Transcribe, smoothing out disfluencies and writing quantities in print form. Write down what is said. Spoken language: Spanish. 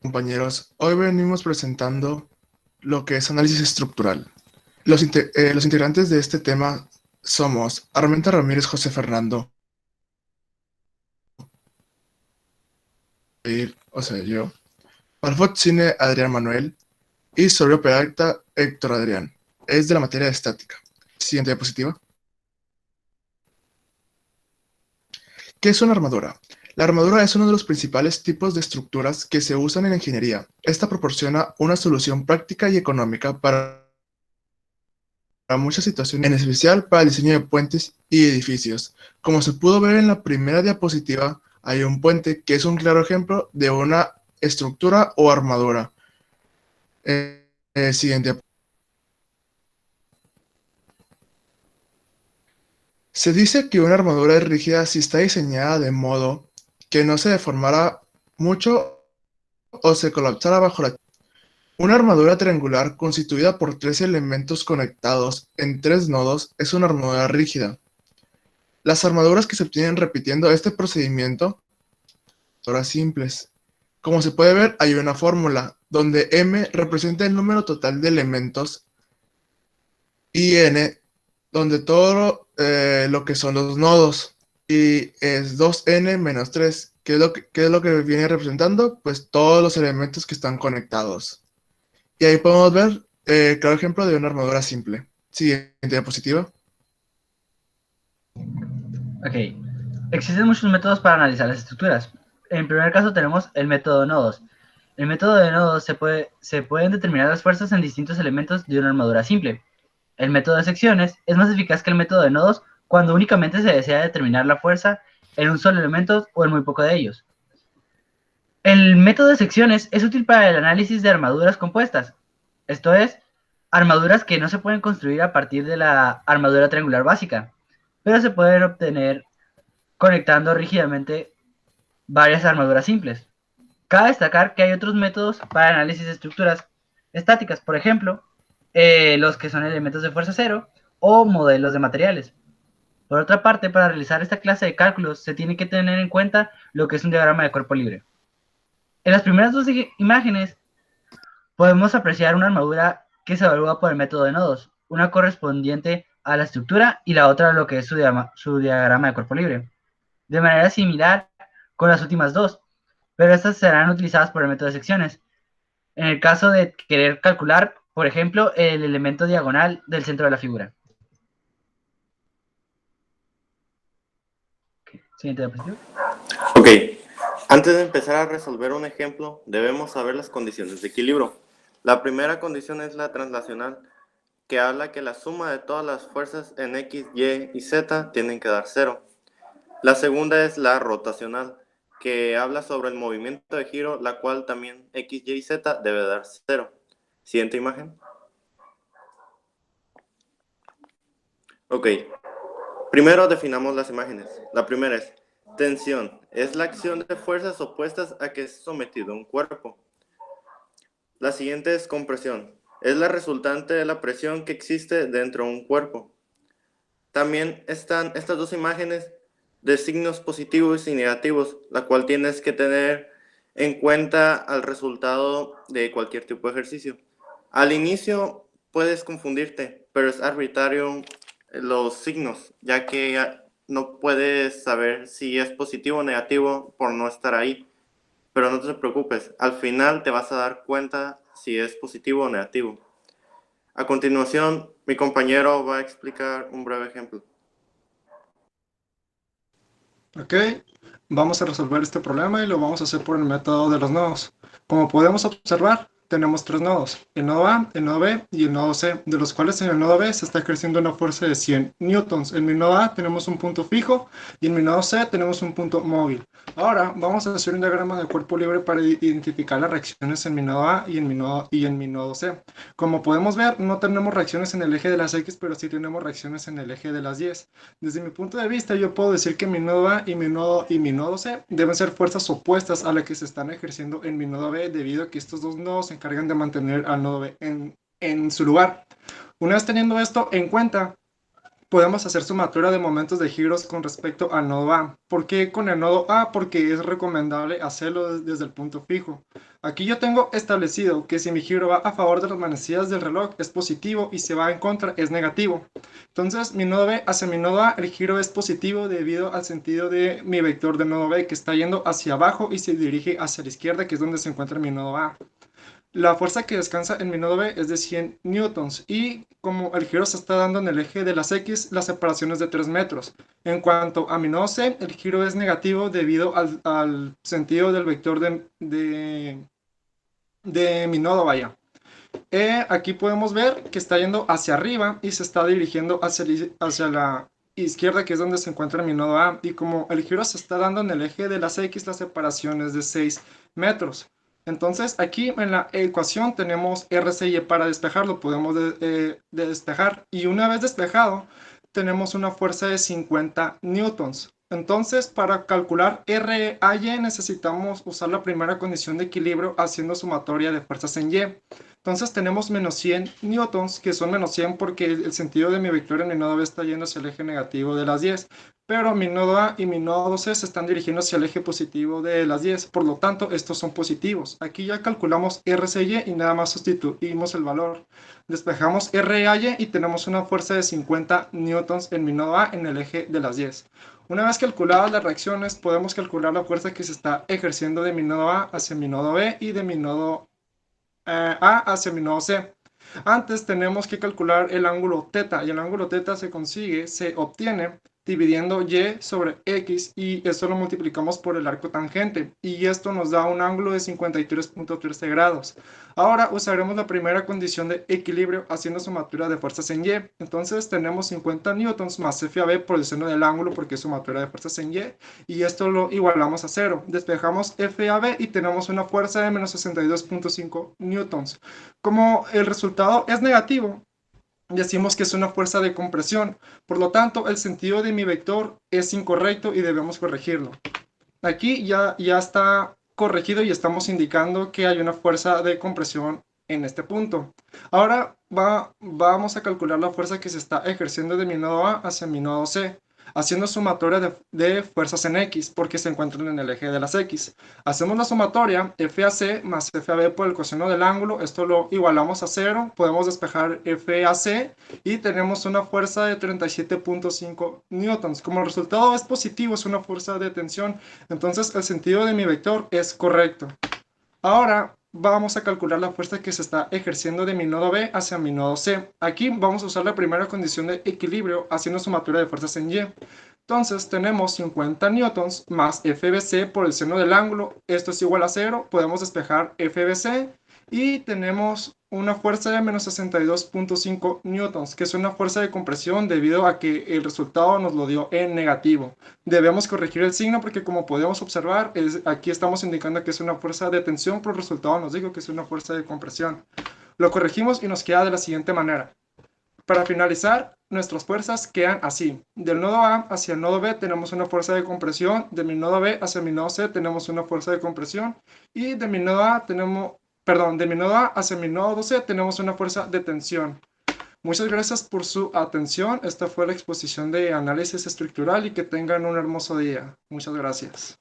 Compañeros, hoy venimos presentando lo que es análisis estructural. Los integrantes de este tema somos Armenta Ramírez José Fernando, o sea, yo, Alfot Cine Adrián Manuel y Sorbio Peralta Héctor Adrián. Es de la materia de estática. Siguiente diapositiva. ¿Qué es una armadura? La armadura es uno de los principales tipos de estructuras que se usan en la ingeniería. Esta proporciona una solución práctica y económica para muchas situaciones, en especial para el diseño de puentes y edificios. Como se pudo ver en la primera diapositiva, hay un puente que es un claro ejemplo de una estructura o armadura. Siguiente. Se dice que una armadura es rígida si está diseñada de modo que no se deformara mucho o se colapsara bajo la... Una armadura triangular constituida por tres elementos conectados en tres nodos es una armadura rígida. Las armaduras que se obtienen repitiendo este procedimiento son armaduras simples. Como se puede ver, hay una fórmula donde M representa el número total de elementos y N donde todo lo que son los nodos, y es 2n menos 3. ¿Qué es lo que viene representando? Pues todos los elementos que están conectados. Y ahí podemos ver claro ejemplo de una armadura simple. Siguiente diapositiva. Ok, existen muchos métodos para analizar las estructuras. En primer caso tenemos el método de nodos. El método de nodos se pueden determinar las fuerzas en distintos elementos de una armadura simple. El método de secciones es más eficaz que el método de nodos cuando únicamente se desea determinar la fuerza en un solo elemento o en muy poco de ellos. El método de secciones es útil para el análisis de armaduras compuestas, esto es, armaduras que no se pueden construir a partir de la armadura triangular básica, pero se pueden obtener conectando rígidamente varias armaduras simples. Cabe destacar que hay otros métodos para análisis de estructuras estáticas, por ejemplo, los que son elementos de fuerza cero o modelos de materiales. Por otra parte, para realizar esta clase de cálculos se tiene que tener en cuenta lo que es un diagrama de cuerpo libre. En las primeras dos imágenes podemos apreciar una armadura que se evalúa por el método de nodos, una correspondiente a la estructura y la otra a lo que es su diagrama de cuerpo libre. De manera similar con las últimas dos, pero estas serán utilizadas por el método de secciones. En el caso de querer calcular, por ejemplo, el elemento diagonal del centro de la figura. Siguiente diapositiva. Ok, antes de empezar a resolver un ejemplo, debemos saber las condiciones de equilibrio. La primera condición es la translacional, que habla que la suma de todas las fuerzas en X, Y y Z tienen que dar 0. La segunda es la rotacional, que habla sobre el movimiento de giro, la cual también X, Y y Z debe dar 0. Siguiente imagen. Ok, primero definamos las imágenes. La primera es tensión. Es la acción de fuerzas opuestas a que es sometido un cuerpo. La siguiente es compresión. Es la resultante de la presión que existe dentro de un cuerpo. También están estas dos imágenes de signos positivos y negativos, la cual tienes que tener en cuenta al resultado de cualquier tipo de ejercicio. Al inicio puedes confundirte, pero es arbitrario los signos, ya que no puedes saber si es positivo o negativo por no estar ahí. Pero no te preocupes, al final te vas a dar cuenta si es positivo o negativo. A continuación, mi compañero va a explicar un breve ejemplo. Ok, vamos a resolver este problema y lo vamos a hacer por el método de los nodos. Como podemos observar, tenemos tres nodos, el nodo A, el nodo B y el nodo C, de los cuales en el nodo B se está ejerciendo una fuerza de 100 newtons. En mi nodo A tenemos un punto fijo y en mi nodo C tenemos un punto móvil. Ahora vamos a hacer un diagrama de cuerpo libre para identificar las reacciones en mi nodo A y en mi nodo C. Como podemos ver, no tenemos reacciones en el eje de las X, pero sí tenemos reacciones en el eje de las Y. Desde mi punto de vista, yo puedo decir que mi nodo A y mi nodo C deben ser fuerzas opuestas a las que se están ejerciendo en mi nodo B, debido a que estos dos nodos se encargan de mantener al nodo B en su lugar. Una vez teniendo esto en cuenta, podemos hacer sumatoria de momentos de giros con respecto al nodo A. ¿Por qué con el nodo A? Porque es recomendable hacerlo desde el punto fijo. Aquí yo tengo establecido que si mi giro va a favor de las manecillas del reloj es positivo y si va en contra es negativo. Entonces mi nodo B hacia mi nodo A, el giro es positivo debido al sentido de mi vector del nodo B que está yendo hacia abajo y se dirige hacia la izquierda, que es donde se encuentra mi nodo A. La fuerza que descansa en mi nodo B es de 100 newtons y como el giro se está dando en el eje de las X, la separación es de 3 metros. En cuanto a mi nodo C, el giro es negativo debido al sentido del vector de mi nodo, vaya. Aquí podemos ver que está yendo hacia arriba y se está dirigiendo hacia la izquierda, que es donde se encuentra mi nodo A. Y como el giro se está dando en el eje de las X, la separación es de 6 metros. Entonces aquí en la ecuación tenemos RCY para despejarlo, podemos despejar. Y una vez despejado, tenemos una fuerza de 50 newtons. Entonces, para calcular RAY necesitamos usar la primera condición de equilibrio haciendo sumatoria de fuerzas en Y. Entonces tenemos menos 100 newtons, que son menos 100 porque el sentido de mi vector en mi nodo B está yendo hacia el eje negativo de las 10. Pero mi nodo A y mi nodo C se están dirigiendo hacia el eje positivo de las 10. Por lo tanto, estos son positivos. Aquí ya calculamos RCY y nada más sustituimos el valor. Despejamos RAY y tenemos una fuerza de 50 newtons en mi nodo A en el eje de las 10. Una vez calculadas las reacciones, podemos calcular la fuerza que se está ejerciendo de mi nodo A hacia mi nodo B y de mi nodo A hacia mi nodo C. Antes tenemos que calcular el ángulo θ y el ángulo θ se obtiene dividiendo y sobre x y esto lo multiplicamos por el arco tangente y esto nos da un ángulo de 53.13 grados. Ahora usaremos la primera condición de equilibrio haciendo sumatoria de fuerzas en y. Entonces tenemos 50 newtons más FAB por el seno del ángulo porque es sumatoria de fuerzas en y esto lo igualamos a 0. Despejamos FAB y tenemos una fuerza de menos 62.5 newtons. Como el resultado es negativo, decimos que es una fuerza de compresión, por lo tanto el sentido de mi vector es incorrecto y debemos corregirlo. Aquí ya está corregido y estamos indicando que hay una fuerza de compresión en este punto. Ahora vamos a calcular la fuerza que se está ejerciendo de mi nodo A hacia mi nodo C, haciendo sumatoria de fuerzas en X, porque se encuentran en el eje de las X. Hacemos la sumatoria FAC más FAB por el coseno del ángulo, esto lo igualamos a 0, podemos despejar FAC y tenemos una fuerza de 37.5 newtons. Como el resultado es positivo, es una fuerza de tensión, entonces el sentido de mi vector es correcto. Ahora vamos a calcular la fuerza que se está ejerciendo de mi nodo B hacia mi nodo C. Aquí vamos a usar la primera condición de equilibrio haciendo sumatoria de fuerzas en Y. Entonces tenemos 50 newtons más FBC por el seno del ángulo. Esto es igual a 0. Podemos despejar FBC y tenemos una fuerza de menos 62.5 newtons, que es una fuerza de compresión debido a que el resultado nos lo dio en negativo. Debemos corregir el signo porque como podemos observar, aquí estamos indicando que es una fuerza de tensión, pero el resultado nos dijo que es una fuerza de compresión. Lo corregimos y nos queda de la siguiente manera. Para finalizar, nuestras fuerzas quedan así. Del nodo A hacia el nodo B tenemos una fuerza de compresión, de mi nodo B hacia mi nodo C tenemos una fuerza de compresión y de mi nodo A de mi nodo A hacia mi nodo C tenemos una fuerza de tensión. Muchas gracias por su atención. Esta fue la exposición de análisis estructural y que tengan un hermoso día. Muchas gracias.